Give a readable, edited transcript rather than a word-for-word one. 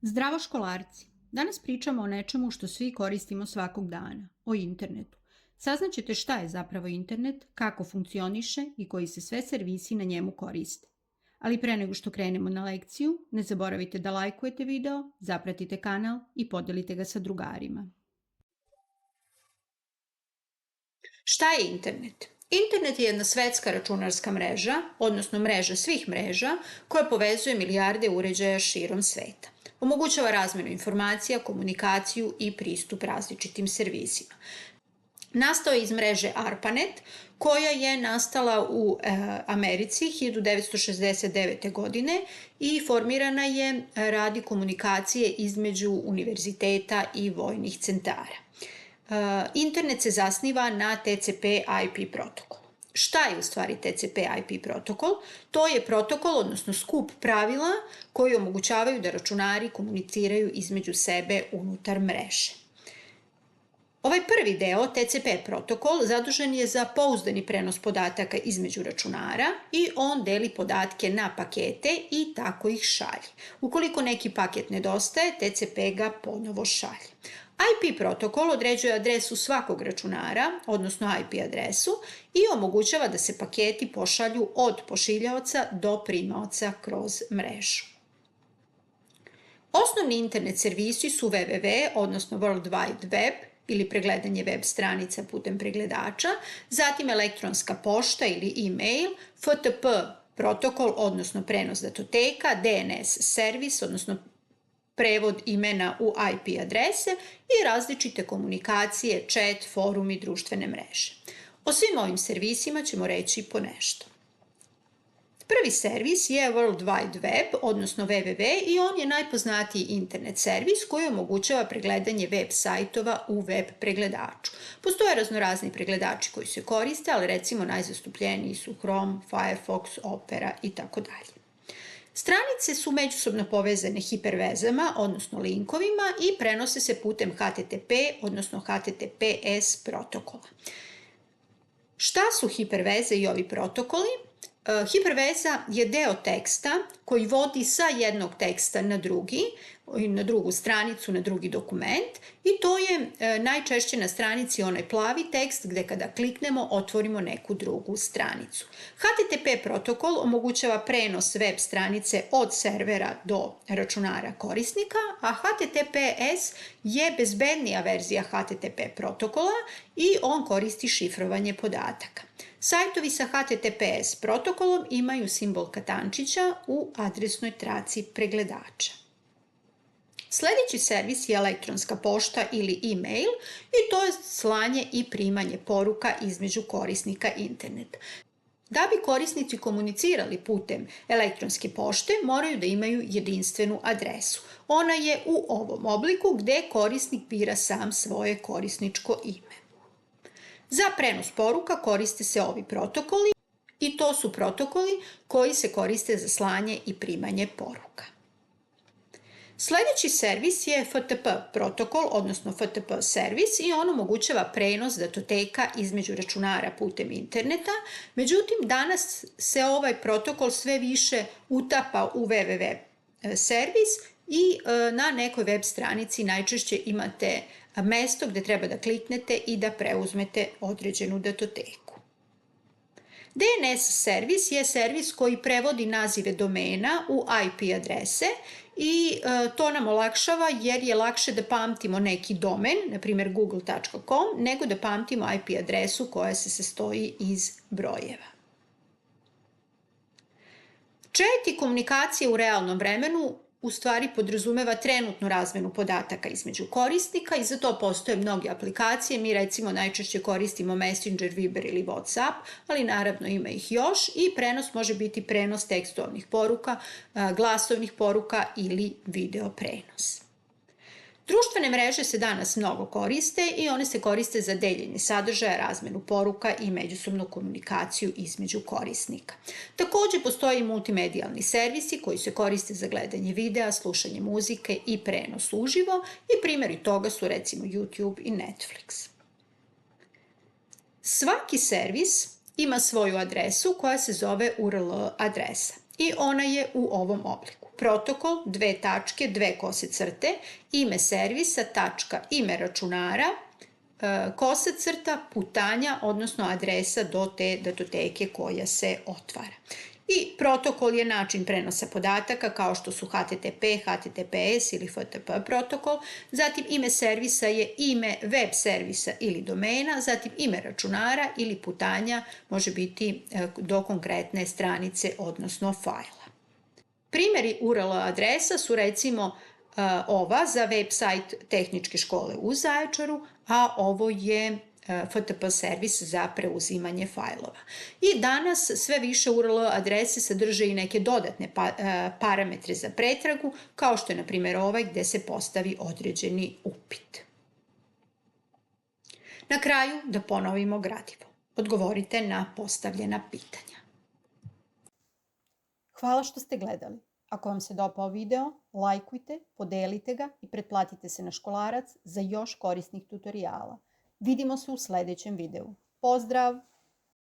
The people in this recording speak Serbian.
Zdravo školarci! Danas pričamo o nečemu što svi koristimo svakog dana, o internetu. Saznaćete šta je zapravo internet, kako funkcioniše i koji se sve servisi na njemu koriste. Ali pre nego što krenemo na lekciju, ne zaboravite da lajkujete video, zapratite kanal i podelite ga sa drugarima. Šta je internet? Internet je jedna svetska računarska mreža, odnosno mreža svih mreža, koja povezuje milijarde uređaja širom sveta. Omogućava razmenu informacija, komunikaciju i pristup različitim servisima. Nastao je iz mreže ARPANET, koja je nastala u Americi 1969. godine i formirana je radi komunikacije između univerziteta i vojnih centara. Internet se zasniva na TCP/IP protokolu. Šta je u stvari TCP/IP protokol? To je protokol, odnosno skup pravila koji omogućavaju da računari komuniciraju između sebe unutar mreže. Ovaj prvi deo, TCP protokol, zadužen je za pouzdani prenos podataka između računara i on deli podatke na pakete i tako ih šalje. Ukoliko neki paket nedostaje, TCP ga ponovo šalje. IP protokol određuje adresu svakog računara, odnosno IP adresu, i omogućava da se paketi pošalju od pošiljaoca do primaoca kroz mrežu. Osnovni internet servisi su www, odnosno World Wide Web, ili pregledanje web stranica putem pregledača, zatim elektronska pošta ili e-mail, FTP protokol, odnosno prenos datoteka, DNS servis, odnosno prevod imena u IP adrese i različite komunikacije, chat, forum i društvene mreže. O svim ovim servisima ćemo reći po nešto. Prvi servis je World Wide Web, odnosno www, i on je najpoznatiji internet servis koji omogućava pregledanje web sajtova u web pregledaču. Postoje raznorazni pregledači koji se koriste, ali recimo najzastupljeniji su Chrome, Firefox, Opera itd. Stranice su međusobno povezane hipervezama, odnosno linkovima, i prenose se putem HTTP, odnosno HTTPS protokola. Šta su hiperveze i ovi protokoli? Hiperveza je deo teksta koji vodi sa jednog teksta na drugu stranicu, na drugi dokument, i to je najčešće na stranici onaj plavi tekst gde kada kliknemo otvorimo neku drugu stranicu. HTTP protokol omogućava prenos web stranice od servera do računara korisnika, a HTTPS je bezbednija verzija HTTP protokola i on koristi šifrovanje podataka. Sajtovi sa HTTPS protokolom imaju simbol katančića u adresnoj traci pregledača. Sledeći servis je elektronska pošta ili e-mail, i to je slanje i primanje poruka između korisnika interneta. Da bi korisnici komunicirali putem elektronske pošte, moraju da imaju jedinstvenu adresu. Ona je u ovom obliku gde korisnik bira sam svoje korisničko ime. Za prenos poruka koriste se ovi protokoli, i to su protokoli koji se koriste za slanje i primanje poruka. Sledeći servis je FTP protokol, odnosno FTP servis, i on omogućava prenos datoteka između računara putem interneta. Međutim, danas se ovaj protokol sve više utapa u www servis i na nekoj web stranici najčešće imate mesto gde treba da kliknete i da preuzmete određenu datoteku. DNS servis je servis koji prevodi nazive domena u IP adrese i to nam olakšava jer je lakše da pamtimo neki domen, na primjer google.com, nego da pamtimo IP adresu koja se sastoji iz brojeva. Chat i komunikacija u realnom vremenu u stvari podrazumeva trenutnu razmenu podataka između korisnika i za to postoje mnoge aplikacije. Mi recimo najčešće koristimo Messenger, Viber ili WhatsApp, ali naravno ima ih još, i prenos može biti prenos tekstualnih poruka, glasovnih poruka ili video prenos. Društvene mreže se danas mnogo koriste i one se koriste za deljenje sadržaja, razmenu poruka i međusobnu komunikaciju između korisnika. Takođe postoje i multimedijalni servisi koji se koriste za gledanje videa, slušanje muzike i prenos uživo, i primjeri toga su recimo YouTube i Netflix. Svaki servis ima svoju adresu koja se zove URL adresa i ona je u ovom obliku. protokol, dve tačke, dve kose crte, ime servisa, tačka, ime računara, kosa crta, putanja, odnosno adresa do te datoteke koja se otvara. I protokol je način prenosa podataka kao što su HTTP, HTTPS ili FTP protokol, zatim ime servisa je ime web servisa ili domena, zatim ime računara ili putanja može biti do konkretne stranice, odnosno fajla. Primjeri URL adresa su recimo ova za web sajt Tehničke škole u Zaječaru, a ovo je FTP servis za preuzimanje fajlova. I danas sve više URL adrese sadrže i neke dodatne parametre za pretragu, kao što je na primjer ovaj gde se postavi određeni upit. Na kraju da ponovimo gradivo. Odgovorite na postavljena pitanja. Hvala što ste gledali. Ako vam se dopao video, lajkujte, podelite ga i pretplatite se na Školarac za još korisnih tutoriala. Vidimo se u sledećem videu. Pozdrav!